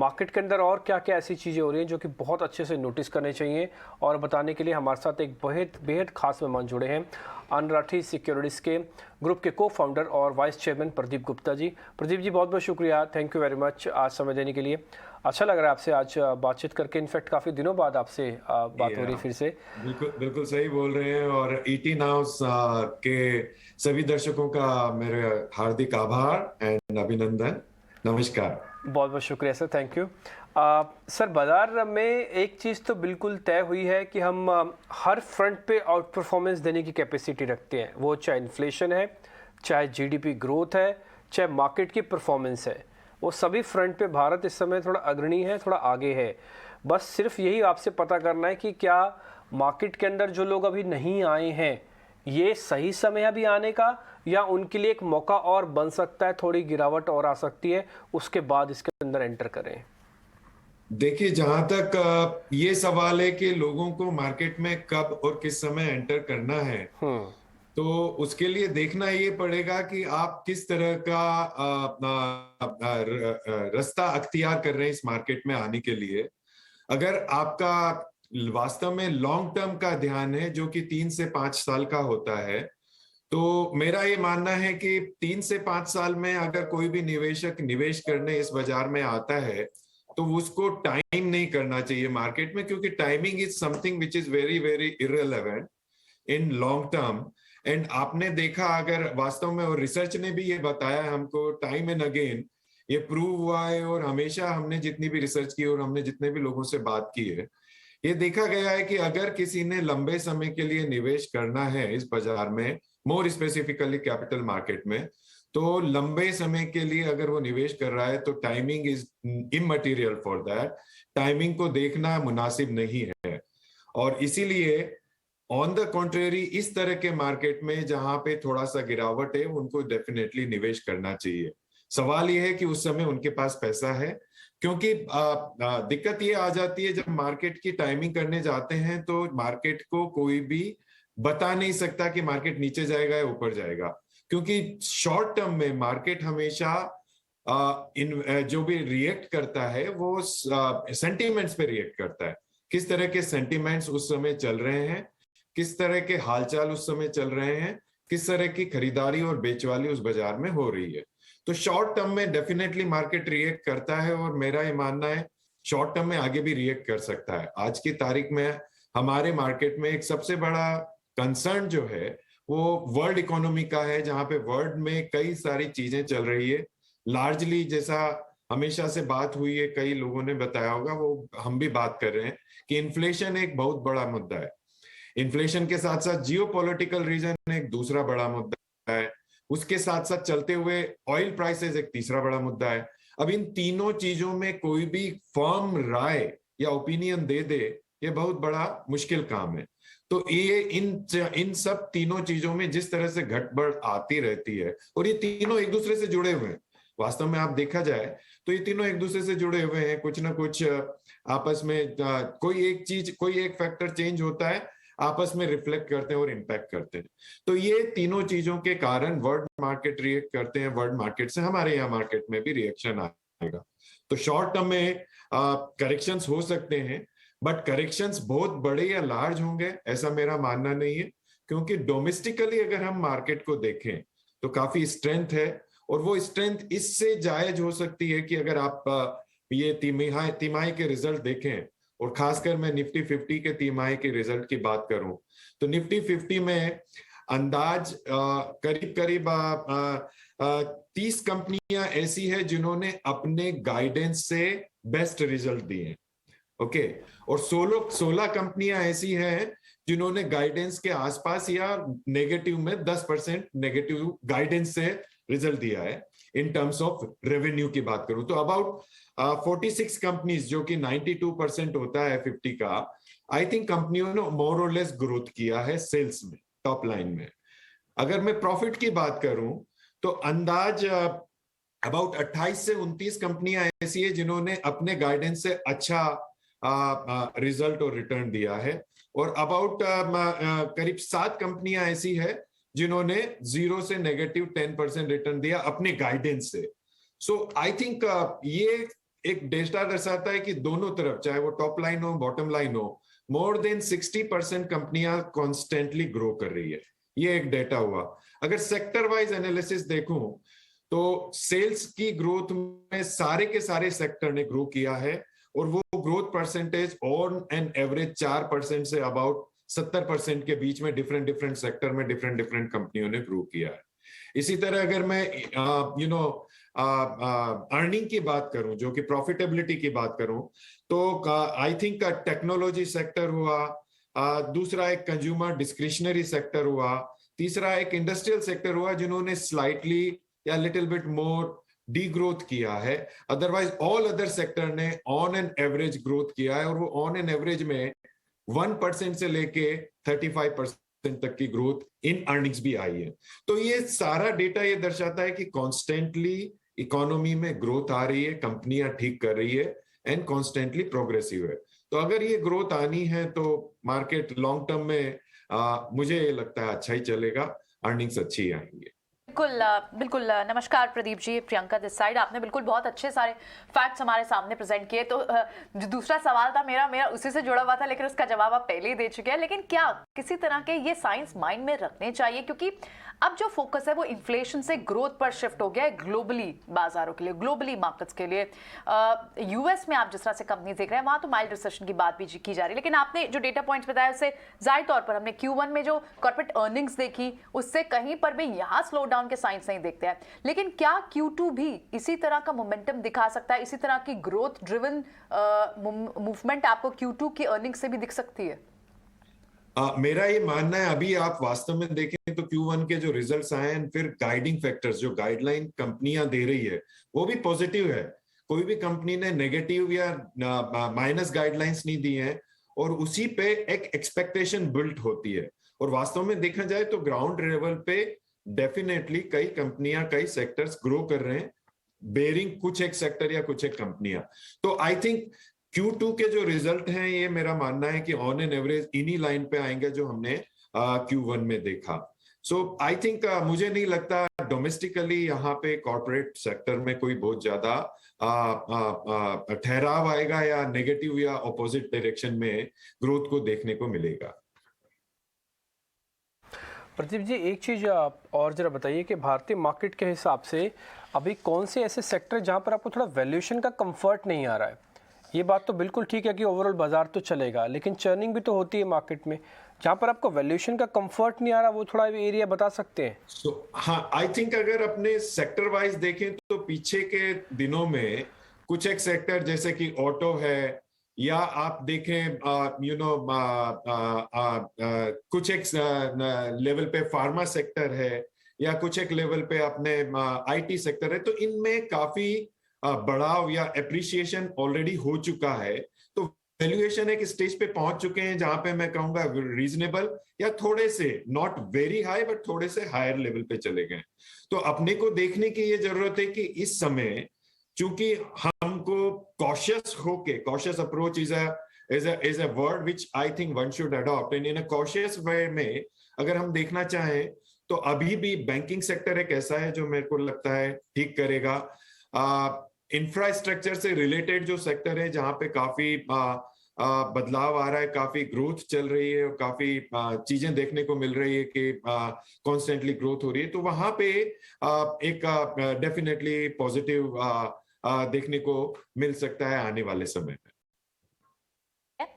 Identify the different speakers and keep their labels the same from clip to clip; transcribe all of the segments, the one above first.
Speaker 1: Market के अंदर और क्या क्या ऐसी चीज़ें हो रही हैं जो कि बहुत अच्छे से नोटिस करने चाहिए। और बताने के लिए हमारे साथ एक बेहद बेहद खास मेहमान जुड़े हैं, अनराठी सिक्योरिटीज़ के ग्रुप के को फाउंडर और वाइस चेयरमैन प्रदीप गुप्ता जी। प्रदीप जी, बहुत बहुत शुक्रिया, थैंक यू वेरी मच आज समय देने के लिए। अच्छा लग रहा है आपसे आज बातचीत करके। इनफैक्ट काफ़ी दिनों बाद आपसे बात हो रही है फिर से।
Speaker 2: बिल्कुल बिल्कुल सही बोल रहे हैं। और ईटी नाउ के सभी दर्शकों का मेरे हार्दिक आभार एंड अभिनंदन। नमस्कार।
Speaker 1: बहुत बहुत शुक्रिया सर, थैंक यू। सर, बाज़ार में एक चीज़ तो बिल्कुल तय हुई है कि हम हर फ्रंट पे आउट परफॉर्मेंस देने की कैपेसिटी रखते हैं, वो चाहे इन्फ्लेशन है, चाहे जीडीपी ग्रोथ है, चाहे मार्केट की परफॉर्मेंस है। वो सभी फ्रंट पे भारत इस समय थोड़ा अग्रणी है, थोड़ा आगे है। बस सिर्फ यही आपसे पता करना है कि क्या मार्केट के अंदर जो लोग अभी नहीं आए हैं, ये सही समय है अभी आने का, या उनके लिए एक मौका और बन सकता है, थोड़ी गिरावट और आ सकती है, उसके बाद इसके अंदर एंटर करें?
Speaker 2: देखिए, जहां तक ये सवाल है कि लोगों को मार्केट में कब और किस समय एंटर करना है,
Speaker 1: हम्म।
Speaker 2: तो उसके लिए देखना ये पड़ेगा कि आप किस तरह का रास्ता अख्तियार कर रहे हैं इस मार्केट में आने के लिए। अगर आपका वास्तव में लॉन्ग टर्म का ध्यान है, जो कि 3 से 5 साल का होता है, तो मेरा ये मानना है कि 3 से 5 साल में अगर कोई भी निवेशक निवेश करने इस बाजार में आता है, तो उसको टाइम नहीं करना चाहिए मार्केट में, क्योंकि timing is something which is very very irrelevant in long term. And आपने देखा, अगर वास्तव में, और रिसर्च ने भी ये बताया हमको टाइम एंड अगेन, ये प्रूव हुआ है, और हमेशा हमने जितनी भी रिसर्च की और हमने जितने भी लोगों से बात की है, ये देखा गया है कि अगर किसी ने लंबे समय के लिए निवेश करना है इस बाजार में, मोर स्पेसिफिकली कैपिटल मार्केट में, तो लंबे समय के लिए अगर वो निवेश कर रहा है, तो timing is immaterial for that. Timing को देखना मुनासिब नहीं है। और इसीलिए ऑन द कॉन्ट्रेरी, इस तरह के मार्केट में जहां पे थोड़ा सा गिरावट है, उनको डेफिनेटली निवेश करना चाहिए। सवाल यह है कि उस समय उनके पास पैसा है, क्योंकि दिक्कत ये आ जाती है, जब मार्केट की टाइमिंग करने जाते हैं तो मार्केट को कोई भी बता नहीं सकता कि मार्केट नीचे जाएगा या ऊपर जाएगा, क्योंकि शॉर्ट टर्म में मार्केट हमेशा जो भी रिएक्ट करता है वो सेंटीमेंट्स पे रिएक्ट करता है। किस तरह के सेंटीमेंट्स उस समय चल रहे हैं, किस तरह के हालचाल उस समय चल रहे हैं, किस तरह की खरीदारी और बेचवाली उस बाजार में हो रही है। तो शॉर्ट टर्म में डेफिनेटली मार्केट रिएक्ट करता है, और मेरा ये मानना है शॉर्ट टर्म में आगे भी रिएक्ट कर सकता है। आज की तारीख में हमारे मार्केट में एक सबसे बड़ा कंसर्न जो है, वो वर्ल्ड इकोनॉमी का है, जहां पे वर्ल्ड में कई सारी चीजें चल रही है। लार्जली, जैसा हमेशा से बात हुई है, कई लोगों ने बताया होगा, वो हम भी बात कर रहे हैं कि इन्फ्लेशन एक बहुत बड़ा मुद्दा है। इन्फ्लेशन के साथ साथ जियो पॉलिटिकल रीजन एक दूसरा बड़ा मुद्दा है। उसके साथ साथ चलते हुए ऑयल प्राइसेस एक तीसरा बड़ा मुद्दा है। अब इन तीनों चीजों में कोई भी फर्म राय या ओपिनियन दे दे, ये बहुत बड़ा मुश्किल काम है। तो ये इन सब तीनों चीजों में जिस तरह से घटबढ़ आती रहती है, और ये तीनों एक दूसरे से जुड़े हुए हैं। वास्तव में आप देखा जाए तो ये तीनों एक दूसरे से जुड़े हुए हैं, कुछ ना कुछ आपस में कोई एक चीज, कोई एक फैक्टर चेंज होता है, आपस में रिफ्लेक्ट करते हैं और इम्पैक्ट करते हैं। तो ये तीनों चीजों के कारण वर्ल्ड मार्केट रिएक्ट करते हैं, वर्ल्ड मार्केट से हमारे यहाँ मार्केट में भी रिएक्शन आएगा। तो शॉर्ट टर्म में करेक्शंस हो सकते हैं, बट करेक्शंस बहुत बड़े या लार्ज होंगे ऐसा मेरा मानना नहीं है, क्योंकि डोमेस्टिकली अगर हम मार्केट को देखें तो काफी स्ट्रेंथ है। और वो स्ट्रेंथ इससे जायज हो सकती है कि अगर आप ये तिमाही के रिजल्ट देखें, और खासकर मैं निफ्टी 50 के तिमाही के रिजल्ट की बात करूं, तो निफ्टी 50 में अंदाज करीब करीब 30 कंपनियां ऐसी है जिन्होंने अपने गाइडेंस से बेस्ट रिजल्ट दिए। ओके। और 16 कंपनियां ऐसी हैं जिन्होंने गाइडेंस के आसपास या नेगेटिव में 10% नेगेटिव गाइडेंस से रिजल्ट दिया है। इन टर्म्स ऑफ रेवेन्यू की बात करूं तो अबाउट 46 कंपनीज, जो कि 92% होता है 50 का, आई थिंक कंपनियों ने मोर और लेस ग्रोथ किया है सेल्स में, टॉप लाइन में। अगर मैं प्रॉफिट की बात करूं तो अंदाज अबाउट 28 से 29 कंपनियां ऐसी है जिन्होंने अपने गाइडेंस से अच्छा रिजल्ट और रिटर्न दिया है, और अबाउट करीब 7 कंपनियां ऐसी है जिन्होंने 0 से -10% रिटर्न दिया अपने गाइडेंस से। सो आई थिंक ये एक डेटा दर्शाता है कि दोनों तरफ, चाहे वो टॉप लाइन हो बॉटम लाइन हो, मोर देन 60% कंपनियां कॉन्स्टेंटली ग्रो कर रही है। ये एक डेटा हुआ। अगर सेक्टर वाइज एनालिसिस देखूं तो सेल्स की ग्रोथ में सारे के सारे सेक्टर ने ग्रो किया है, और वो growth percentage on an average 4% say about 70% के बीच में डिफरेंट डिफरेंट सेक्टर में डिफरेंट डिफरेंट कंपनियों ने ग्रो किया है। इसी तरह अगर मैं अर्निंग की बात करूं, जो कि प्रॉफिटेबिलिटी की बात करूं, तो आई थिंक टेक्नोलॉजी सेक्टर हुआ, दूसरा एक कंज्यूमर डिस्क्रिशनरी सेक्टर हुआ, तीसरा एक इंडस्ट्रियल सेक्टर हुआ, जिन्होंने स्लाइटली या little bit more D growth किया है। अदरवाइज ऑल अदर सेक्टर ने ऑन एन एवरेज ग्रोथ किया है, और वो ऑन एन एवरेज में 1% से लेके 35% तक की ग्रोथ इन अर्निंग्स भी आई है। तो ये सारा डेटा ये दर्शाता है कि कॉन्स्टेंटली इकोनॉमी में ग्रोथ आ रही है, कंपनियां ठीक कर रही है, एंड कॉन्स्टेंटली प्रोग्रेसिव है। तो अगर ये ग्रोथ आनी है तो मार्केट लॉन्ग टर्म में मुझे ये लगता है अच्छा ही चलेगा, अर्निंग्स अच्छी आएंगे।
Speaker 3: बिल्कुल बिल्कुल। नमस्कार प्रदीप जी, प्रियंका दिस साइड। आपने बिल्कुल बहुत अच्छे सारे फैक्ट्स हमारे सामने प्रेजेंट किए। तो जो दूसरा सवाल था मेरा उसी से जुड़ा हुआ था, लेकिन उसका जवाब आप पहले ही दे चुके हैं। लेकिन क्या किसी तरह के ये साइंस माइंड में रखने चाहिए, क्योंकि अब जो फोकस है वो इन्फ्लेशन से ग्रोथ पर शिफ्ट हो गया है ग्लोबली बाजारों के लिए, ग्लोबली मार्केट्स के लिए। यूएस में आप जिस तरह से कंपनी देख रहे हैं, वहां तो माइल्ड रिसेशन की बात भी की जा रही है, लेकिन आपने जो डेटा पॉइंट्स बताया उससे जाहिर तौर पर हमने Q1 में जो कॉर्पोरेट अर्निंग्स देखी, उससे कहीं पर भी यहाँ स्लो डाउन के साइंस नहीं देखते हैं। लेकिन क्या Q2 भी इसी तरह का मोमेंटम दिखा सकता है, इसी तरह की ग्रोथ ड्रिवन मूवमेंट आपको Q2 की अर्निंग से भी दिख सकती है?
Speaker 2: मेरा ये मानना है, अभी आप वास्तव में देखें तो Q1 के जो रिजल्ट्स आए हैं, फिर गाइडिंग फैक्टर्स जो गाइडलाइन कंपनियां दे रही है वो भी पॉजिटिव है। कोई भी कंपनी ने नेगेटिव या माइनस गाइडलाइंस नहीं दी है, और उसी पे एक एक्सपेक्टेशन बिल्ट होती है। और वास्तव में देखा जाए तो ग्राउंड लेवल पे डेफिनेटली कई कंपनियां, कई सेक्टर्स ग्रो कर रहे हैं, बेरिंग कुछ एक सेक्टर या कुछ एक कंपनियां। तो आई थिंक Q2 के जो रिजल्ट हैं, ये मेरा मानना है कि ऑन एन एवरेज इन्हीं लाइन पे आएंगे जो हमने Q1 में देखा। सो आई थिंक मुझे नहीं लगता डोमेस्टिकली यहाँ पे कॉर्पोरेट सेक्टर में कोई बहुत ज्यादा ठहराव आएगा या नेगेटिव या ऑपोजिट डायरेक्शन में ग्रोथ को देखने को मिलेगा।
Speaker 1: प्रदीप जी, एक चीज़ आप और ज़रा बताइए कि भारतीय मार्केट के हिसाब से अभी कौन से ऐसे सेक्टर जहाँ पर आपको थोड़ा वैल्यूएशन का कंफर्ट नहीं आ रहा है? ये बात तो बिल्कुल ठीक है कि ओवरऑल बाजार तो चलेगा, लेकिन चर्निंग भी तो होती है मार्केट में। जहाँ पर आपको वैल्यूएशन का कंफर्ट नहीं आ रहा, वो थोड़ा एरिया बता सकते हैं?
Speaker 2: हाँ, आई थिंक अगर अपने सेक्टर वाइज देखें तो पीछे के दिनों में कुछ एक सेक्टर जैसे कि ऑटो है, या आप देखें कुछ एक लेवल पे फार्मा सेक्टर है, या कुछ एक लेवल पे अपने आईटी सेक्टर है, तो इनमें काफी बढ़ाव या एप्रिसिएशन ऑलरेडी हो चुका है। तो वैल्यूएशन एक स्टेज पे पहुंच चुके हैं जहां पे मैं कहूंगा रीजनेबल या थोड़े से, नॉट वेरी हाई बट थोड़े से हायर लेवल पे चले गए। तो अपने को देखने की ये जरूरत है कि इस समय चूंकि हमको cautious approach is a word which I think one should adopt, in a cautious way में अगर हम देखना चाहें तो अभी भी बैंकिंग सेक्टर एक ऐसा है जो मेरे को लगता है ठीक करेगा। इंफ्रास्ट्रक्चर से रिलेटेड जो सेक्टर है जहां पे काफी बदलाव आ रहा है, काफी ग्रोथ चल रही है, और काफी चीजें देखने को मिल रही है कि कॉन्स्टेंटली ग्रोथ हो रही है, तो वहां पे एक डेफिनेटली पॉजिटिव देखने को मिल सकता है आने वाले समय में।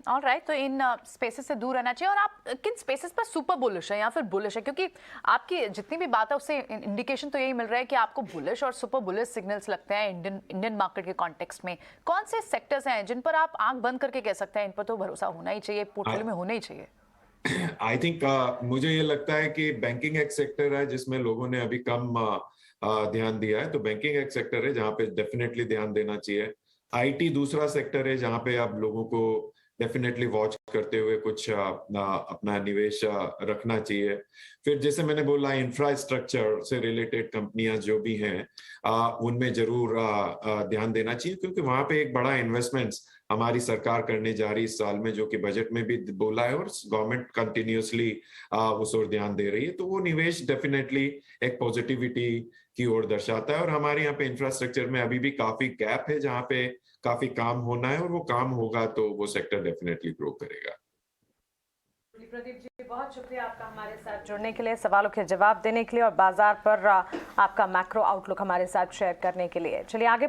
Speaker 3: ऑलराइट, तो इन स्पेसेस से दूर रहना चाहिए। और आप किन स्पेसेस पर सुपर बुलिश है या फिर बुलिश है? क्योंकि आपकी जितनी भी बात है उससे इंडिकेशन तो यही मिल रहा है कि आपको बुलिश और सुपर बुलिश सिग्नल्स लगते हैं इंडियन मार्केट के कॉन्टेक्स्ट में। कौन से सेक्टर्स हैं जिन पर आप आंख बंद करके कह सकते हैं इन पर तो भरोसा होना ही चाहिए, पोर्टफोलियो में होना ही चाहिए?
Speaker 2: आई थिंक मुझे ये लगता है कि बैंकिंग एक सेक्टर है जिसमें लोगों ने अभी कम ध्यान दिया है, तो बैंकिंग एक सेक्टर है जहां पे डेफिनेटली ध्यान देना चाहिए। आईटी दूसरा सेक्टर है जहां पे आप लोगों को डेफिनेटली वॉच करते हुए कुछ अपना निवेश रखना चाहिए। फिर जैसे मैंने बोला, इंफ्रास्ट्रक्चर से रिलेटेड कंपनियां जो भी हैं उनमें जरूर ध्यान देना चाहिए, क्योंकि वहां पे एक बड़ा इन्वेस्टमेंट्स हमारी सरकार करने जा रही इस साल में, जो कि बजट में भी बोला है और गवर्नमेंट कंटिन्यूअसली उस ओर ध्यान दे रही है। तो वो निवेश डेफिनेटली एक पॉजिटिविटी की ओर दर्शाता है। और हमारे यहाँ पे इंफ्रास्ट्रक्चर में अभी भी काफी गैप है, जहाँ पे काफी काम होना है, और वो काम होगा तो वो सेक्टर डेफिनेटली ग्रो करेगा।
Speaker 3: प्रदीप जी, बहुत शुक्रिया आपका हमारे साथ जुड़ने के लिए, सवालों के जवाब देने के लिए और बाजार पर आपका मैक्रो आउटलुक हमारे साथ शेयर करने के लिए। चलिए आगे